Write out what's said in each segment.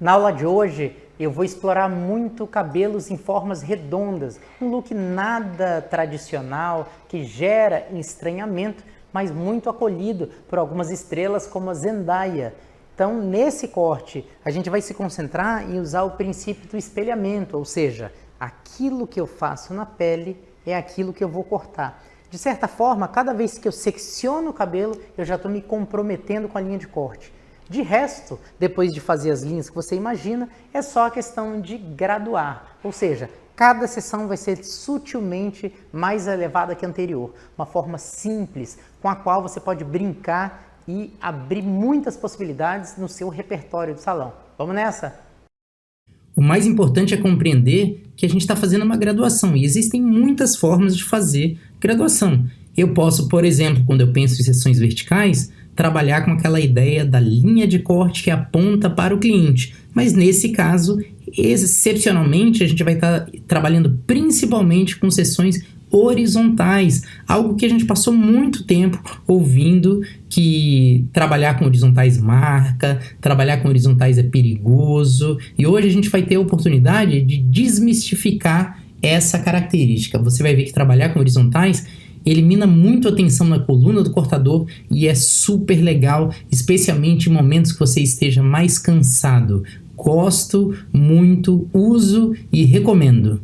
Na aula de hoje eu vou explorar muito cabelos em formas redondas, um look nada tradicional que gera estranhamento, mas muito acolhido por algumas estrelas como a Zendaya. Então, nesse corte, a gente vai se concentrar em usar o princípio do espelhamento, ou seja, aquilo que eu faço na pele é aquilo que eu vou cortar. De certa forma, cada vez que eu secciono o cabelo, eu já estou me comprometendo com a linha de corte. De resto, depois de fazer as linhas que você imagina, é só a questão de graduar, ou seja, cada seção vai ser sutilmente mais elevada que a anterior, uma forma simples com a qual você pode brincar e abrir muitas possibilidades no seu repertório de salão. Vamos nessa? O mais importante é compreender que a gente está fazendo uma graduação e existem muitas formas de fazer graduação. Eu posso, por exemplo, quando eu penso em seções verticais, trabalhar com aquela ideia da linha de corte que aponta para o cliente. Mas nesse caso, excepcionalmente, a gente vai estar trabalhando principalmente com seções horizontais, algo que a gente passou muito tempo ouvindo que trabalhar com horizontais marca, trabalhar com horizontais é perigoso, e hoje a gente vai ter a oportunidade de desmistificar essa característica. Você vai ver que trabalhar com horizontais elimina muito a tensão na coluna do cortador e é super legal, especialmente em momentos que você esteja mais cansado. Gosto muito, uso e recomendo.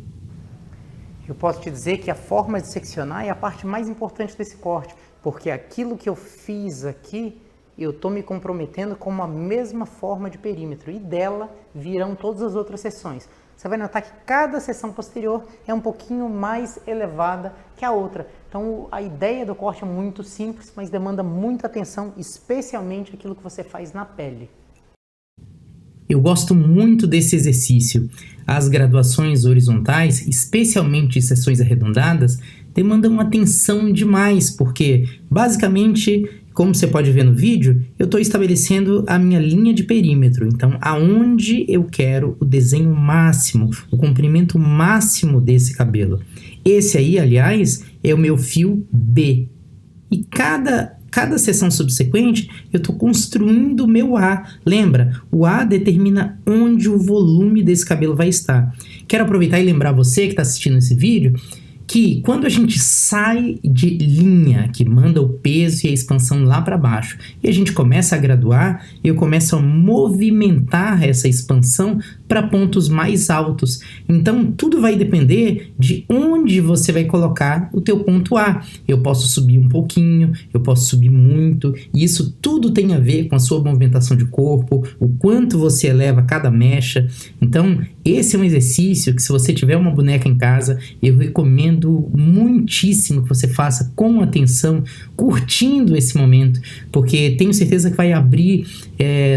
Eu posso te dizer que a forma de seccionar é a parte mais importante desse corte, porque aquilo que eu fiz aqui, eu estou me comprometendo com a mesma forma de perímetro e dela virão todas as outras seções. Você vai notar que cada seção posterior é um pouquinho mais elevada que a outra. Então a ideia do corte é muito simples, mas demanda muita atenção, especialmente aquilo que você faz na pele. Eu gosto muito desse exercício. As graduações horizontais, especialmente seções arredondadas, demandam atenção demais, porque basicamente, como você pode ver no vídeo, eu estou estabelecendo a minha linha de perímetro. Então, aonde eu quero o desenho máximo, o comprimento máximo desse cabelo. Esse aí, aliás, é o meu fio B. E cada seção subsequente, eu estou construindo o meu A. Lembra? O A determina onde o volume desse cabelo vai estar. Quero aproveitar e lembrar você que está assistindo esse vídeo que quando a gente sai de linha, que manda o peso e a expansão lá para baixo, e a gente começa a graduar, eu começo a movimentar essa expansão para pontos mais altos. Então, tudo vai depender de onde você vai colocar o teu ponto A. Eu posso subir um pouquinho, eu posso subir muito, e isso tudo tem a ver com a sua movimentação de corpo, o quanto você eleva cada mecha. Então, esse é um exercício que, se você tiver uma boneca em casa, eu recomendo muitíssimo que você faça com atenção, curtindo esse momento, porque tenho certeza que vai abrir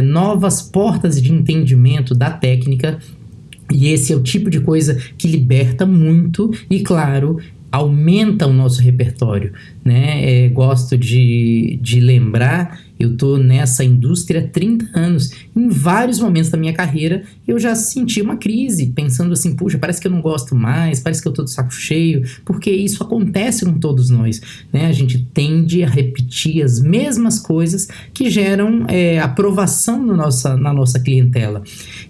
novas portas de entendimento da técnica, e esse é o tipo de coisa que liberta muito e, claro, aumenta o nosso repertório, né? Gosto de lembrar, eu estou nessa indústria há 30 anos. Em vários momentos da minha carreira, eu já senti uma crise, pensando assim, puxa, parece que eu não gosto mais, parece que eu estou de saco cheio, porque isso acontece com todos nós, né? A gente tende a repetir as mesmas coisas que geram aprovação na nossa clientela.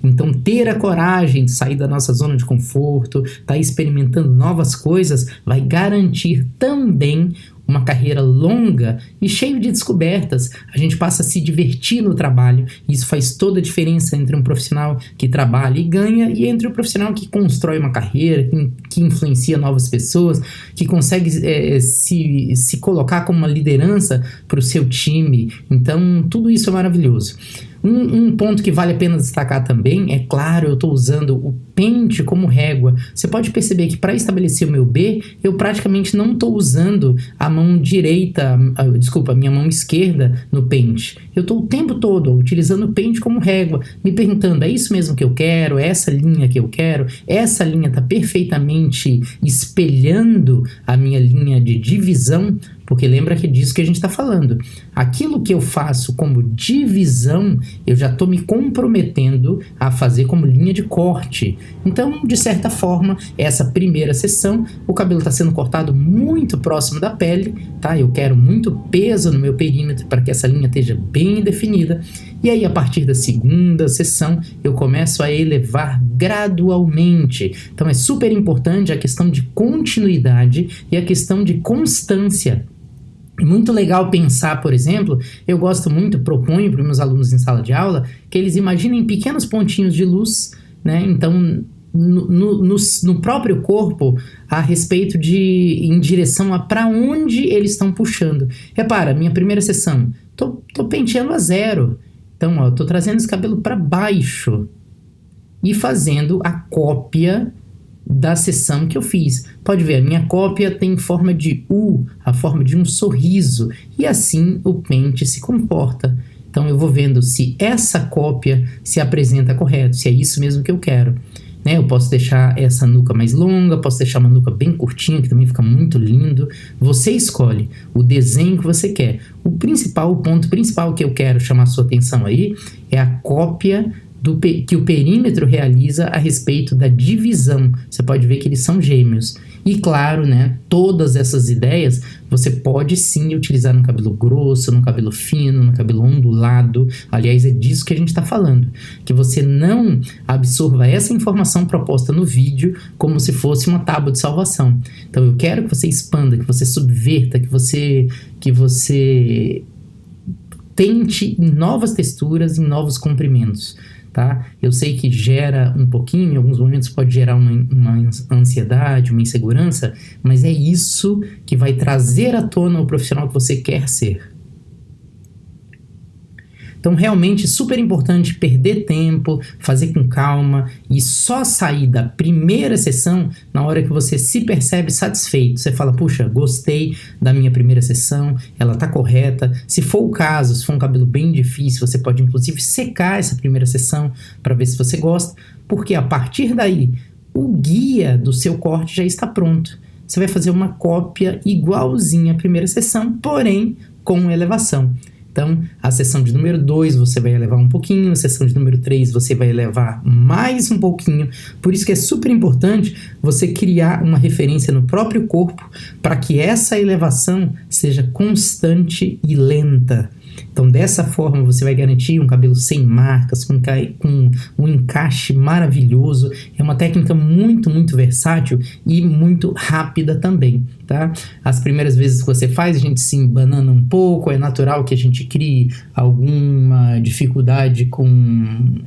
Então, ter a coragem de sair da nossa zona de conforto, tá experimentando novas coisas, vai garantir também uma carreira longa e cheia de descobertas. A gente passa a se divertir no trabalho, e isso faz toda a diferença entre um profissional que trabalha e ganha e entre um profissional que constrói uma carreira, que influencia novas pessoas, que consegue se colocar como uma liderança para o seu time. Então, tudo isso é maravilhoso. Um ponto que vale a pena destacar também é, claro, eu estou usando o pente como régua. Você pode perceber que para estabelecer o meu B, eu praticamente não estou usando a mão direita, minha mão esquerda no pente. Eu estou o tempo todo utilizando o pente como régua, me perguntando, é isso mesmo que eu quero? É essa linha que eu quero? Essa linha está perfeitamente espelhando a minha linha de divisão? porque lembra que é disso que a gente está falando. Aquilo que eu faço como divisão, eu já estou me comprometendo a fazer como linha de corte. Então, de certa forma, essa primeira sessão, o cabelo está sendo cortado muito próximo da pele, tá? Eu quero muito peso no meu perímetro para que essa linha esteja bem definida. E aí, a partir da segunda sessão, eu começo a elevar gradualmente. Então, é super importante a questão de continuidade e a questão de constância. Muito legal pensar, por exemplo, eu gosto muito, proponho para os meus alunos em sala de aula, que eles imaginem pequenos pontinhos de luz, né? Então, no próprio corpo, a respeito de em direção a para onde eles estão puxando. Repara, minha primeira sessão, tô penteando a zero. Então, ó, tô trazendo esse cabelo para baixo e fazendo a cópia da sessão que eu fiz. Pode ver, a minha cópia tem forma de U, a forma de um sorriso, e assim o pente se comporta. Então eu vou vendo se essa cópia se apresenta correto, se é isso mesmo que eu quero. Né? Eu posso deixar essa nuca mais longa, posso deixar uma nuca bem curtinha, que também fica muito lindo. Você escolhe o desenho que você quer. O ponto principal que eu quero chamar a sua atenção aí é a cópia que o perímetro realiza a respeito da divisão. Você pode ver que eles são gêmeos. E claro, né, todas essas ideias você pode sim utilizar no cabelo grosso, no cabelo fino, no cabelo ondulado. Aliás, é disso que a gente está falando. Que você não absorva essa informação proposta no vídeo como se fosse uma tábua de salvação. Então eu quero que você expanda, que você subverta, que você tente em novas texturas, em novos comprimentos. Tá? Eu sei que gera um pouquinho, em alguns momentos pode gerar uma ansiedade, uma insegurança, mas é isso que vai trazer à tona o profissional que você quer ser. Então, realmente, super importante perder tempo, fazer com calma e só sair da primeira sessão na hora que você se percebe satisfeito. Você fala, puxa, gostei da minha primeira sessão, ela tá correta. Se for o caso, se for um cabelo bem difícil, você pode inclusive secar essa primeira sessão para ver se você gosta, porque a partir daí, o guia do seu corte já está pronto. Você vai fazer uma cópia igualzinha à primeira sessão, porém com elevação. Então, a sessão de número 2 você vai elevar um pouquinho, a sessão de número 3 você vai elevar mais um pouquinho. Por isso que é super importante você criar uma referência no próprio corpo para que essa elevação seja constante e lenta. Então, dessa forma, você vai garantir um cabelo sem marcas, com um encaixe maravilhoso. É uma técnica muito, muito versátil e muito rápida também, tá? As primeiras vezes que você faz, a gente se embanana um pouco, é natural que a gente crie alguma dificuldade com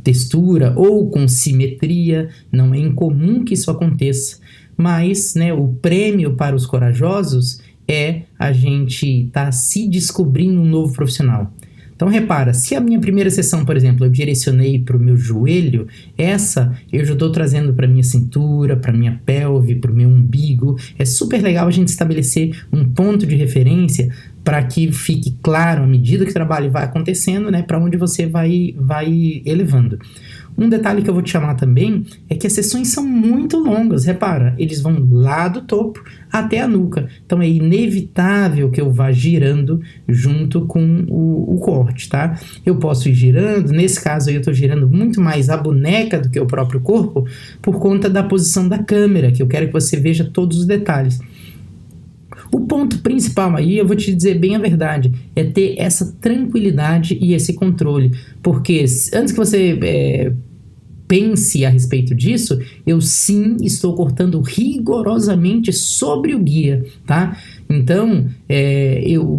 textura ou com simetria. Não é incomum que isso aconteça, mas, né, o prêmio para os corajosos é a gente tá se descobrindo um novo profissional. Então repara, se a minha primeira sessão, por exemplo, eu direcionei para o meu joelho, essa eu já estou trazendo para minha cintura, para minha pelve, para o meu umbigo. É super legal a gente estabelecer um ponto de referência para que fique claro, à medida que o trabalho vai acontecendo, né, para onde você vai elevando. Um detalhe que eu vou te chamar também é que as sessões são muito longas. Repara, eles vão lá do topo até a nuca. Então é inevitável que eu vá girando junto com o corte, tá? Eu posso ir girando, nesse caso aí eu estou girando muito mais a boneca do que o próprio corpo por conta da posição da câmera, que eu quero que você veja todos os detalhes. O ponto principal aí, eu vou te dizer bem a verdade, é ter essa tranquilidade e esse controle. Porque antes que você pense a respeito disso, eu sim estou cortando rigorosamente sobre o guia, tá? Então,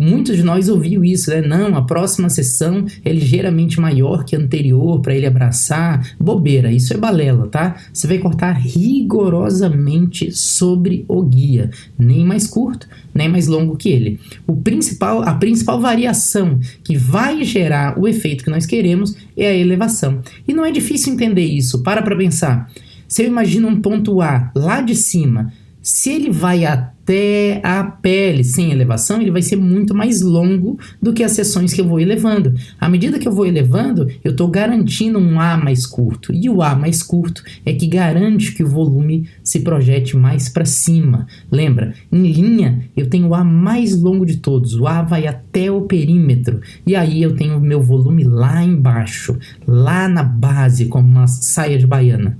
muitos de nós ouviram isso, né? Não, a próxima sessão é ligeiramente maior que a anterior para ele abraçar. Bobeira, isso é balela, tá? Você vai cortar rigorosamente sobre o guia, nem mais curto, nem mais longo que ele. A principal variação que vai gerar o efeito que nós queremos é a elevação. E não é difícil entender isso, para pensar. Se eu imagino um ponto A lá de cima, se ele vai até até a pele. Sem elevação, ele vai ser muito mais longo do que as sessões que eu vou elevando. À medida que eu vou elevando, eu estou garantindo um A mais curto. E o A mais curto é que garante que o volume se projete mais para cima. Lembra, em linha, eu tenho o A mais longo de todos. O A vai até o perímetro. E aí eu tenho o meu volume lá embaixo, lá na base, como uma saia de baiana.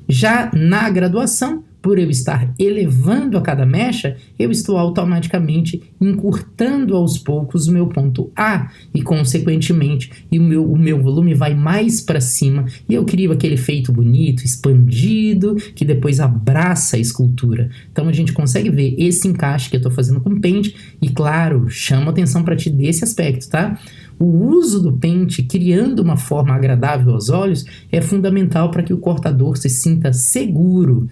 Já na graduação, por eu estar elevando a cada mecha, eu estou automaticamente encurtando aos poucos o meu ponto A e, consequentemente, o meu volume vai mais para cima e eu crio aquele efeito bonito, expandido, que depois abraça a escultura. Então a gente consegue ver esse encaixe que eu estou fazendo com o pente e, claro, chamo atenção para ti desse aspecto, tá? O uso do pente, criando uma forma agradável aos olhos, é fundamental para que o cortador se sinta seguro.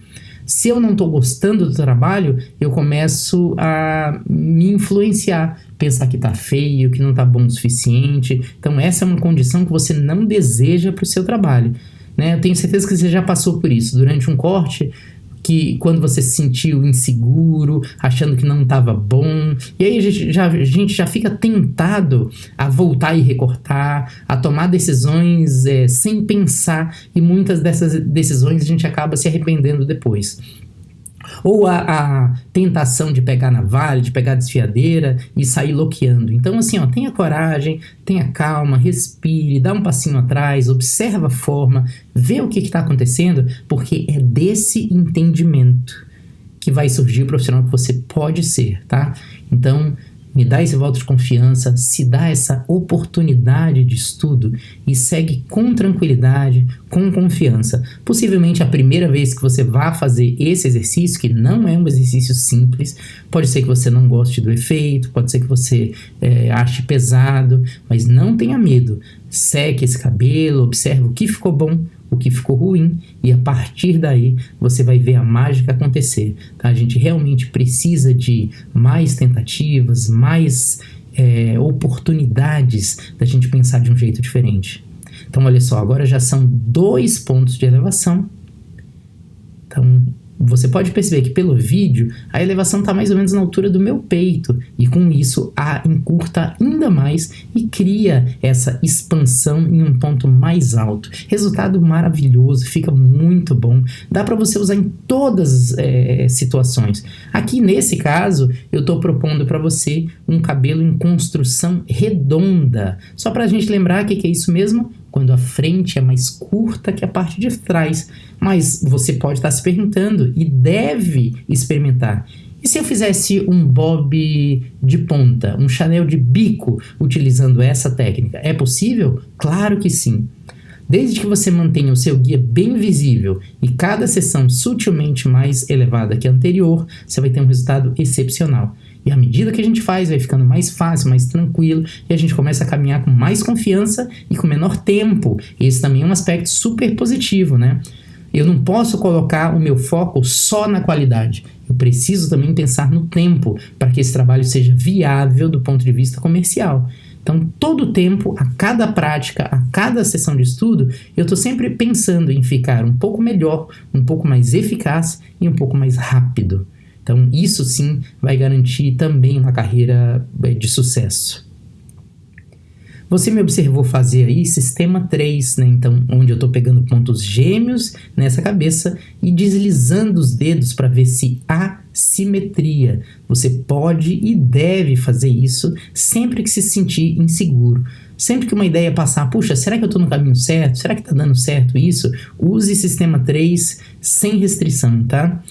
Se eu não estou gostando do trabalho, eu começo a me influenciar, pensar que está feio, que não está bom o suficiente. Então essa é uma condição que você não deseja para o seu trabalho, né? Eu tenho certeza que você já passou por isso durante um corte, que quando você se sentiu inseguro, achando que não estava bom, e aí a gente já fica tentado a voltar e recortar, a tomar decisões sem pensar, e muitas dessas decisões a gente acaba se arrependendo depois. Ou a tentação de pegar navalha, de pegar desfiadeira e sair loqueando. Então assim, ó, tenha coragem, tenha calma, respire, dá um passinho atrás, observa a forma, vê o que está acontecendo, porque é desse entendimento que vai surgir o profissional que você pode ser, tá? Então, me dá esse voto de confiança, se dá essa oportunidade de estudo e segue com tranquilidade, com confiança. Possivelmente a primeira vez que você vá fazer esse exercício, que não é um exercício simples, pode ser que você não goste do efeito, pode ser que você ache pesado, mas não tenha medo. Seque esse cabelo, observe o que ficou bom, o que ficou ruim, e a partir daí você vai ver a mágica acontecer, tá? A gente realmente precisa de mais tentativas, mais oportunidades da gente pensar de um jeito diferente. Então olha só, agora já são 2 pontos de elevação. Então você pode perceber que pelo vídeo a elevação está mais ou menos na altura do meu peito, e com isso a encurta ainda mais e cria essa expansão em um ponto mais alto. Resultado maravilhoso, fica muito bom, dá para você usar em todas as situações. Aqui nesse caso eu estou propondo para você um cabelo em construção redonda, só para a gente lembrar o que é isso mesmo, quando a frente é mais curta que a parte de trás. Mas você pode estar se perguntando e deve experimentar. E se eu fizesse um bob de ponta, um Chanel de bico utilizando essa técnica? É possível? Claro que sim. Desde que você mantenha o seu guia bem visível e cada seção sutilmente mais elevada que a anterior, você vai ter um resultado excepcional. E à medida que a gente faz, vai ficando mais fácil, mais tranquilo, e a gente começa a caminhar com mais confiança e com menor tempo. Esse também é um aspecto super positivo, né? Eu não posso colocar o meu foco só na qualidade. Eu preciso também pensar no tempo, para que esse trabalho seja viável do ponto de vista comercial. Então, todo o tempo, a cada prática, a cada sessão de estudo, eu estou sempre pensando em ficar um pouco melhor, um pouco mais eficaz e um pouco mais rápido. Então, isso sim vai garantir também uma carreira de sucesso. Você me observou fazer aí sistema 3, né? Então, onde eu estou pegando pontos gêmeos nessa cabeça e deslizando os dedos para ver se há simetria. Você pode e deve fazer isso sempre que se sentir inseguro. Sempre que uma ideia passar, puxa, será que eu estou no caminho certo? Será que está dando certo isso? Use sistema 3 sem restrição, tá?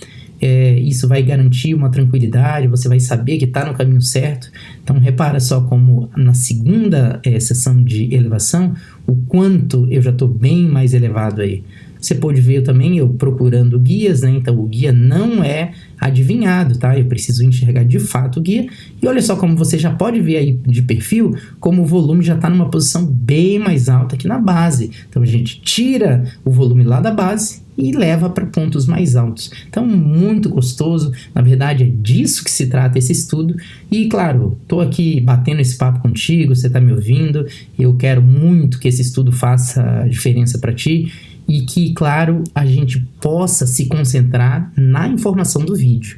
Isso vai garantir uma tranquilidade, você vai saber que está no caminho certo. Então repara só como na segunda sessão de elevação, o quanto eu já estou bem mais elevado aí. Você pode ver também eu procurando guias, né? Então o guia não é adivinhado, tá? Eu preciso enxergar de fato o guia. E olha só como você já pode ver aí de perfil, como o volume já está numa posição bem mais alta aqui na base. Então a gente tira o volume lá da base e leva para pontos mais altos. Então, muito gostoso. Na verdade, é disso que se trata esse estudo. E, claro, estou aqui batendo esse papo contigo, você está me ouvindo. Eu quero muito que esse estudo faça diferença para ti e que, claro, a gente possa se concentrar na informação do vídeo.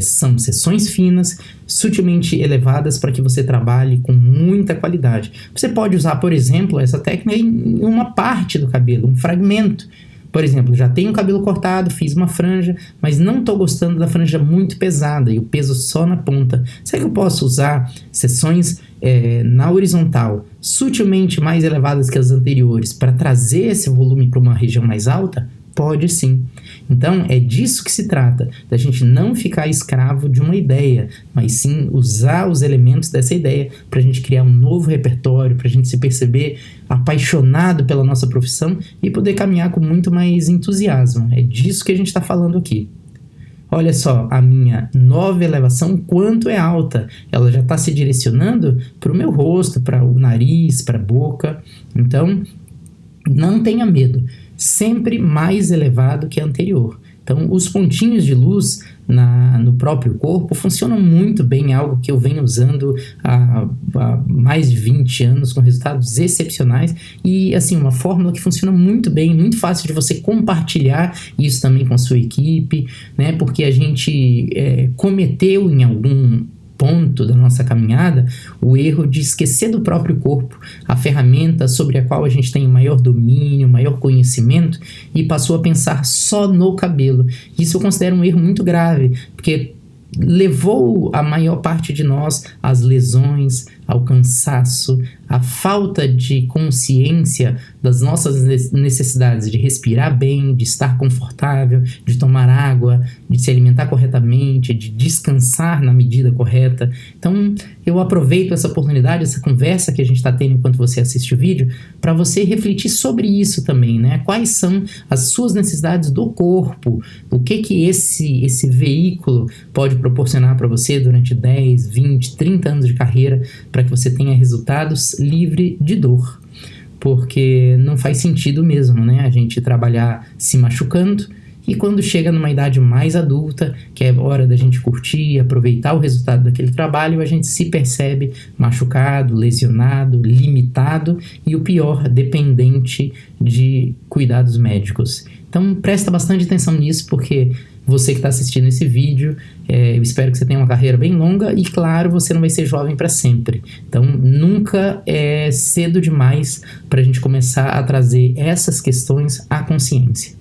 são seções finas, sutilmente elevadas para que você trabalhe com muita qualidade. Você pode usar, por exemplo, essa técnica em uma parte do cabelo, um fragmento. Por exemplo, já tenho o cabelo cortado, fiz uma franja, mas não estou gostando da franja muito pesada e o peso só na ponta. Será que eu posso usar seções na horizontal, sutilmente mais elevadas que as anteriores, para trazer esse volume para uma região mais alta? Pode sim. Então, é disso que se trata, da gente não ficar escravo de uma ideia, mas sim usar os elementos dessa ideia para a gente criar um novo repertório, para a gente se perceber apaixonado pela nossa profissão e poder caminhar com muito mais entusiasmo. É disso que a gente está falando aqui. Olha só, a minha nova elevação, quanto é alta. Ela já está se direcionando para o meu rosto, para o nariz, para a boca. Então, não tenha medo. Sempre mais elevado que a anterior. Então, os pontinhos de luz no próprio corpo funcionam muito bem, algo que eu venho usando há mais de 20 anos, com resultados excepcionais, e assim, uma fórmula que funciona muito bem, muito fácil de você compartilhar isso também com a sua equipe, né? Porque a gente cometeu em algum ponto da nossa caminhada o erro de esquecer do próprio corpo, a ferramenta sobre a qual a gente tem maior domínio, maior conhecimento, e passou a pensar só no cabelo. Isso eu considero um erro muito grave, porque levou a maior parte de nós às lesões, ao cansaço, à falta de consciência das nossas necessidades de respirar bem, de estar confortável, de tomar água, de se alimentar corretamente, de descansar na medida correta. Então, eu aproveito essa oportunidade, essa conversa que a gente está tendo enquanto você assiste o vídeo, para você refletir sobre isso também, né? Quais são as suas necessidades do corpo? O que esse veículo pode proporcionar para você durante 10, 20, 30 anos de carreira, para que você tenha resultados livre de dor, porque não faz sentido mesmo, né? A gente trabalhar se machucando e quando chega numa idade mais adulta, que é hora da gente curtir, aproveitar o resultado daquele trabalho, a gente se percebe machucado, lesionado, limitado e o pior, dependente de cuidados médicos. Então presta bastante atenção nisso, porque você que está assistindo esse vídeo, eu espero que você tenha uma carreira bem longa e, claro, você não vai ser jovem para sempre. Então, nunca é cedo demais para a gente começar a trazer essas questões à consciência.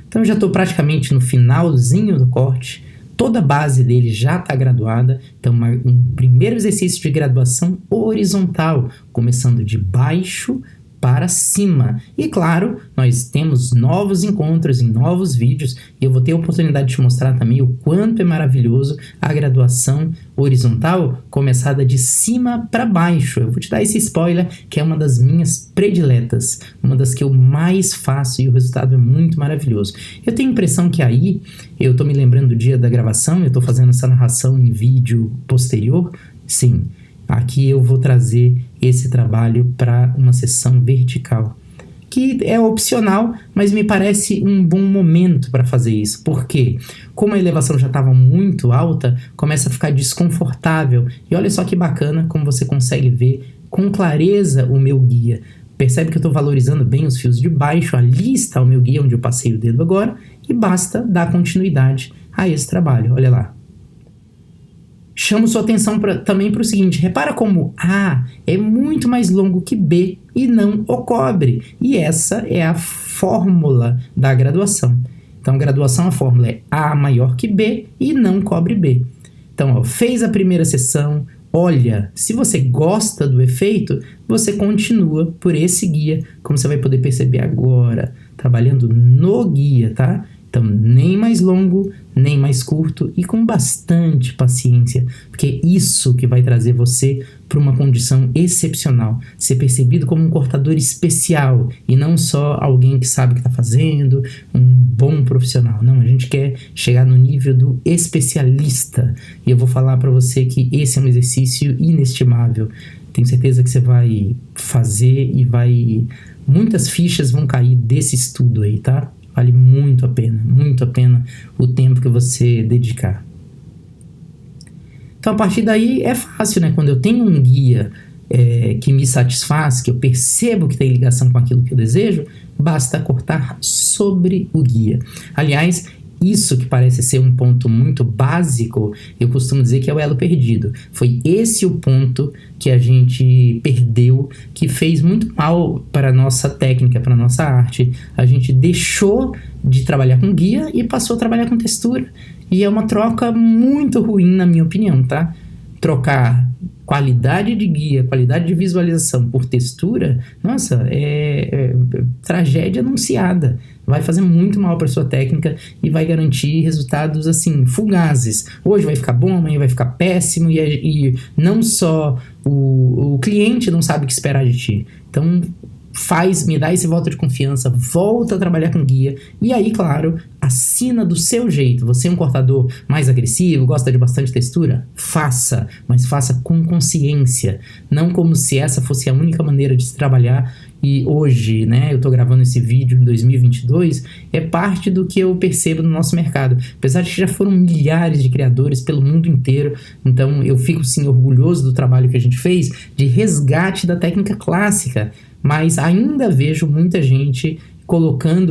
Então, eu já estou praticamente no finalzinho do corte. Toda a base dele já está graduada. Então, um primeiro exercício de graduação horizontal, começando de baixo para cima. E claro, nós temos novos encontros em novos vídeos e eu vou ter a oportunidade de te mostrar também o quanto é maravilhoso a graduação horizontal começada de cima para baixo. Eu vou te dar esse spoiler, que é uma das minhas prediletas, uma das que eu mais faço e o resultado é muito maravilhoso. Eu tenho a impressão que aí, eu estou me lembrando do dia da gravação, eu estou fazendo essa narração em vídeo posterior, sim. Aqui eu vou trazer esse trabalho para uma sessão vertical, que é opcional, mas me parece um bom momento para fazer isso. Porque, como a elevação já estava muito alta, começa a ficar desconfortável. E olha só que bacana como você consegue ver com clareza o meu guia. Percebe que eu estou valorizando bem os fios de baixo, ali está o meu guia onde eu passei o dedo agora, e basta dar continuidade a esse trabalho. Olha lá. Chamo sua atenção também para o seguinte, repara como A é muito mais longo que B e não o cobre. E essa é a fórmula da graduação. Então, a fórmula é A maior que B e não cobre B. Então, ó, fez a primeira sessão, olha, se você gosta do efeito, você continua por esse guia, como você vai poder perceber agora, trabalhando no guia, tá? Então, nem mais longo, nem mais curto e com bastante paciência, porque é isso que vai trazer você para uma condição excepcional, ser percebido como um cortador especial e não só alguém que sabe o que está fazendo, um bom profissional. Não, a gente quer chegar no nível do especialista e eu vou falar para você que esse é um exercício inestimável. Tenho certeza que você vai fazer e muitas fichas vão cair desse estudo aí, tá? Vale muito a pena o tempo que você dedicar. Então, a partir daí é fácil, né? Quando eu tenho um guia que me satisfaz, que eu percebo que tem ligação com aquilo que eu desejo, basta cortar sobre o guia. Aliás, isso que parece ser um ponto muito básico, eu costumo dizer que é o elo perdido. Foi esse o ponto que a gente perdeu, que fez muito mal para a nossa técnica, para a nossa arte. A gente deixou de trabalhar com guia e passou a trabalhar com textura. E é uma troca muito ruim, na minha opinião, tá? Trocar qualidade de guia, qualidade de visualização por textura, nossa, é tragédia anunciada. Vai fazer muito mal para sua técnica e vai garantir resultados assim fugazes. Hoje vai ficar bom, amanhã vai ficar péssimo e não só o cliente não sabe o que esperar de ti. Então me dá esse voto de confiança, volta a trabalhar com guia e aí, claro, assina do seu jeito. Você é um cortador mais agressivo, gosta de bastante textura? Faça, mas faça com consciência, não como se essa fosse a única maneira de se trabalhar. E hoje, né, eu tô gravando esse vídeo em 2022, é parte do que eu percebo no nosso mercado. Apesar de que já foram milhares de criadores pelo mundo inteiro, então eu fico sim orgulhoso do trabalho que a gente fez de resgate da técnica clássica, mas ainda vejo muita gente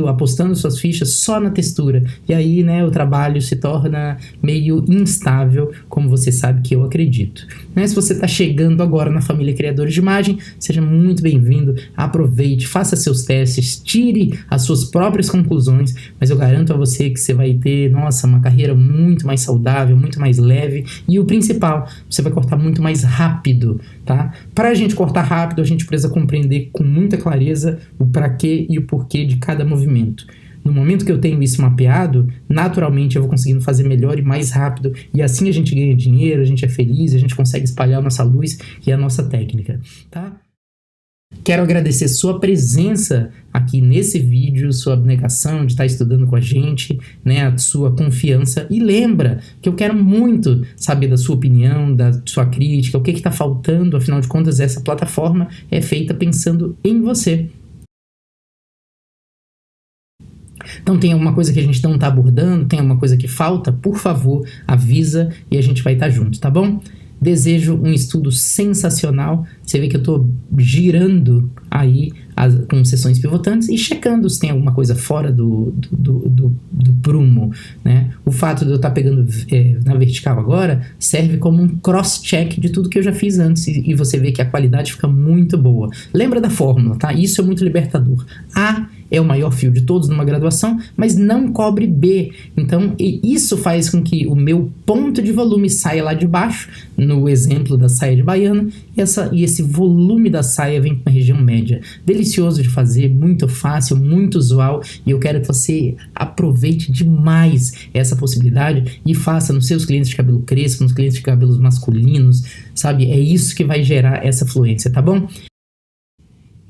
apostando suas fichas só na textura. E aí, né, o trabalho se torna meio instável, como você sabe que eu acredito. Né? Se você está chegando agora na família Criadores de Imagem, seja muito bem-vindo, aproveite, faça seus testes, tire as suas próprias conclusões, mas eu garanto a você que você vai ter, nossa, uma carreira muito mais saudável, muito mais leve, e o principal, você vai cortar muito mais rápido, tá? Para a gente cortar rápido, a gente precisa compreender com muita clareza o para quê e o porquê de cada movimento. No momento que eu tenho isso mapeado, naturalmente eu vou conseguindo fazer melhor e mais rápido, e assim a gente ganha dinheiro, a gente é feliz, a gente consegue espalhar a nossa luz e a nossa técnica, tá? Quero agradecer sua presença aqui nesse vídeo, sua abnegação de estar estudando com a gente, né, a sua confiança. E lembra que eu quero muito saber da sua opinião, da sua crítica, o que está faltando. Afinal de contas, essa plataforma é feita pensando em você. Então tem alguma coisa que a gente não está abordando, tem alguma coisa que falta, por favor, avisa e a gente vai estar junto, tá bom? Desejo um estudo sensacional. Você vê que eu estou girando aí com sessões pivotantes e checando se tem alguma coisa fora do prumo, né? O fato de eu estar pegando na vertical agora serve como um cross-check de tudo que eu já fiz antes e você vê que a qualidade fica muito boa. Lembra da fórmula, tá? Isso é muito libertador. A é o maior fio de todos numa graduação, mas não cobre B. Então, isso faz com que o meu ponto de volume saia lá de baixo, no exemplo da saia de baiana, e esse volume da saia vem para a região média. Delicioso de fazer, muito fácil, muito usual, e eu quero que você aproveite demais essa possibilidade e faça nos seus clientes de cabelo crespo, nos clientes de cabelos masculinos, sabe? É isso que vai gerar essa fluência, tá bom?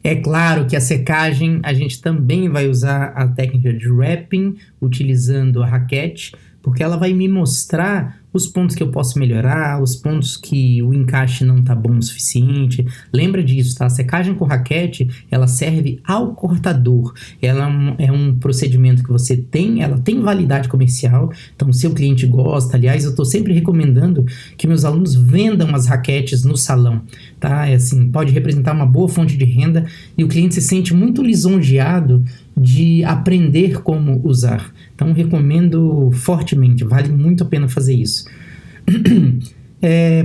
É claro que a secagem, a gente também vai usar a técnica de wrapping, utilizando a raquete, porque ela vai me mostrar os pontos que eu posso melhorar, os pontos que o encaixe não tá bom o suficiente. Lembra disso, tá? A secagem com raquete, ela serve ao cortador. Ela é um procedimento que você tem, ela tem validade comercial, então se o cliente gosta, aliás, eu estou sempre recomendando que meus alunos vendam as raquetes no salão, tá? É assim, pode representar uma boa fonte de renda e o cliente se sente muito lisonjeado de aprender como usar. Então, recomendo fortemente, vale muito a pena fazer isso.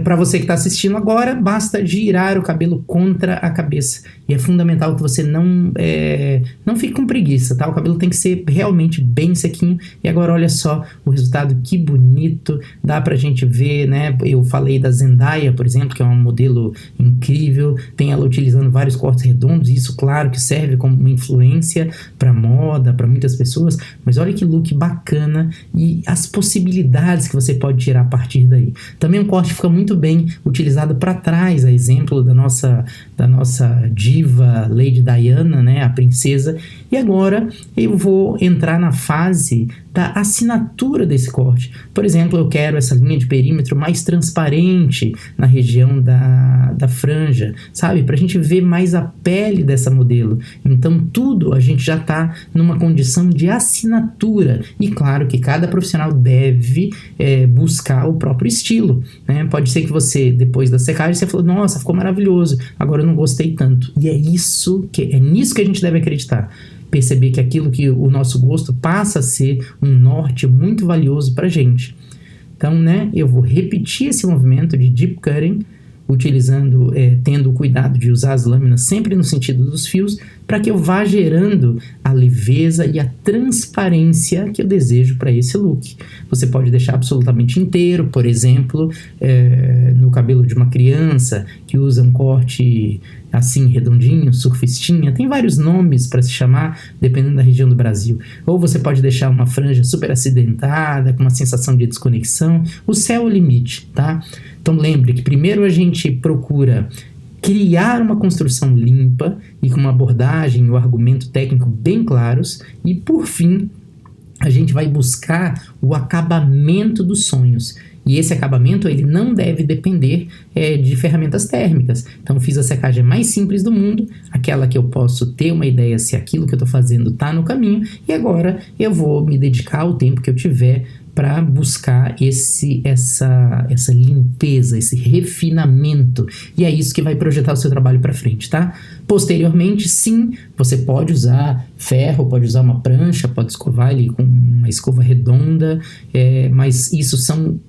Para você que está assistindo agora, basta girar o cabelo contra a cabeça. E é fundamental que você não fique com preguiça, tá? O cabelo tem que ser realmente bem sequinho. E agora olha só o resultado, que bonito. Dá pra gente ver, né? Eu falei da Zendaya, por exemplo, que é um modelo incrível. Tem ela utilizando vários cortes redondos. E isso, claro, que serve como uma influência para moda, para muitas pessoas. Mas olha que look bacana e as possibilidades que você pode tirar a partir daí. Também um corte fica muito bem utilizado para trás, a exemplo da nossa diva Lady Diana, né, a princesa. E agora eu vou entrar na fase da assinatura desse corte. Por exemplo, eu quero essa linha de perímetro mais transparente na região da franja, sabe? Para a gente ver mais a pele dessa modelo. Então, tudo a gente já está numa condição de assinatura. E claro que cada profissional deve buscar o próprio estilo, né? Pode ser que você, depois da secagem, você falou, nossa, ficou maravilhoso, agora eu não gostei tanto. E é nisso que a gente deve acreditar. perceber que aquilo que o nosso gosto passa a ser um norte muito valioso para a gente. Então, né, eu vou repetir esse movimento de deep cutting, utilizando, tendo o cuidado de usar as lâminas sempre no sentido dos fios, para que eu vá gerando a leveza e a transparência que eu desejo para esse look. Você pode deixar absolutamente inteiro, por exemplo, no cabelo de uma criança que usa um corte assim redondinho, surfistinha, tem vários nomes para se chamar, dependendo da região do Brasil. Ou você pode deixar uma franja super acidentada, com uma sensação de desconexão. O céu é o limite, tá? Então lembre que primeiro a gente procura criar uma construção limpa e com uma abordagem e um argumento técnico bem claros, e por fim a gente vai buscar o acabamento dos sonhos. E esse acabamento ele não deve depender de ferramentas térmicas. Então fiz a secagem mais simples do mundo, aquela que eu posso ter uma ideia se aquilo que eu estou fazendo está no caminho, e agora eu vou me dedicar ao tempo que eu tiver para buscar essa limpeza, esse refinamento. E é isso que vai projetar o seu trabalho para frente, tá? Posteriormente, sim, você pode usar ferro, pode usar uma prancha, pode escovar ele com uma escova redonda, mas isso são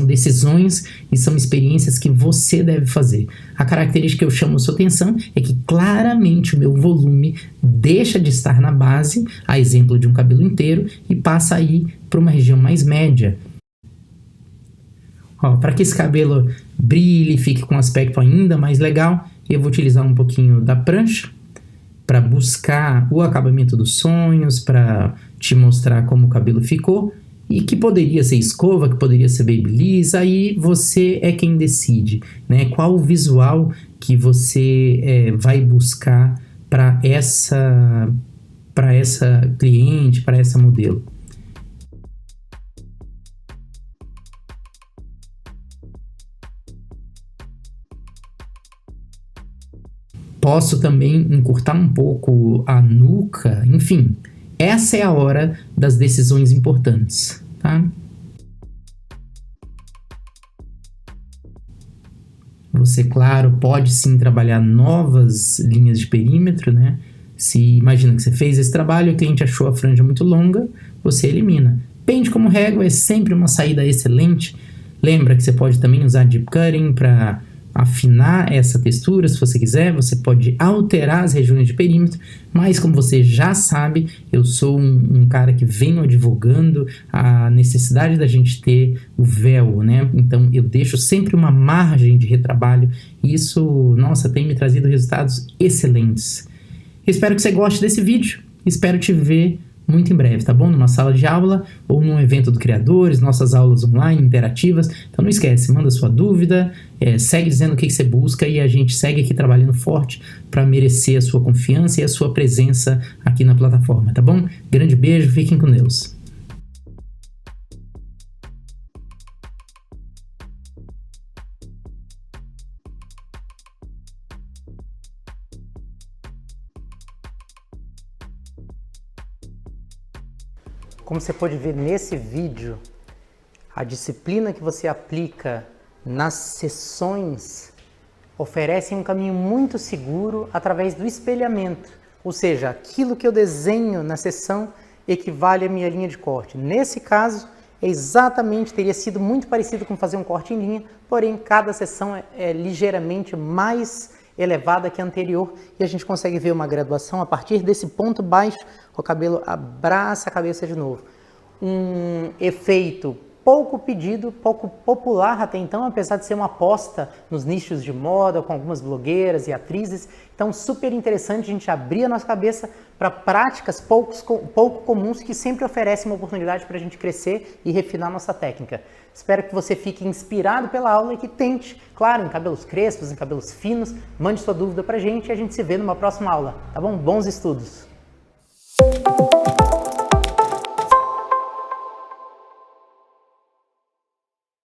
decisões e são experiências que você deve fazer. A característica que eu chamo a sua atenção é que claramente o meu volume deixa de estar na base, a exemplo de um cabelo inteiro, e passa a ir para uma região mais média. Para que esse cabelo brilhe e fique com um aspecto ainda mais legal, eu vou utilizar um pouquinho da prancha para buscar o acabamento dos sonhos, para te mostrar como o cabelo ficou. E que poderia ser escova, que poderia ser babyliss, aí você é quem decide, né? Qual o visual que você vai buscar para essa cliente, para essa modelo. Posso também encurtar um pouco a nuca, enfim. Essa é a hora das decisões importantes, tá? Você, claro, pode sim trabalhar novas linhas de perímetro, né? Se imagina que você fez esse trabalho e o cliente achou a franja muito longa, você elimina. Pente como régua é sempre uma saída excelente. Lembra que você pode também usar deep cutting para afinar essa textura, se você quiser. Você pode alterar as regiões de perímetro, mas como você já sabe, eu sou um cara que venho advogando a necessidade da gente ter o véu, né? Então eu deixo sempre uma margem de retrabalho e isso, nossa, tem me trazido resultados excelentes. Espero que você goste desse vídeo, espero te ver muito em breve, tá bom? Numa sala de aula ou num evento do Criadores, nossas aulas online, interativas. Então não esquece, manda sua dúvida, segue dizendo o que você busca e a gente segue aqui trabalhando forte para merecer a sua confiança e a sua presença aqui na plataforma, tá bom? Grande beijo, fiquem com Deus. Como você pode ver nesse vídeo, a disciplina que você aplica nas sessões oferece um caminho muito seguro através do espelhamento. Ou seja, aquilo que eu desenho na sessão equivale à minha linha de corte. Nesse caso, teria sido muito parecido com fazer um corte em linha, porém cada sessão é ligeiramente mais elevada que a anterior e a gente consegue ver uma graduação a partir desse ponto baixo, o cabelo abraça a cabeça de novo. Um efeito pouco pedido, pouco popular até então, apesar de ser uma aposta nos nichos de moda, com algumas blogueiras e atrizes. Então, super interessante a gente abrir a nossa cabeça para práticas pouco comuns que sempre oferecem uma oportunidade para a gente crescer e refinar nossa técnica. Espero que você fique inspirado pela aula e que tente, claro, em cabelos crespos, em cabelos finos. Mande sua dúvida para a gente e a gente se vê numa próxima aula, tá bom? Bons estudos!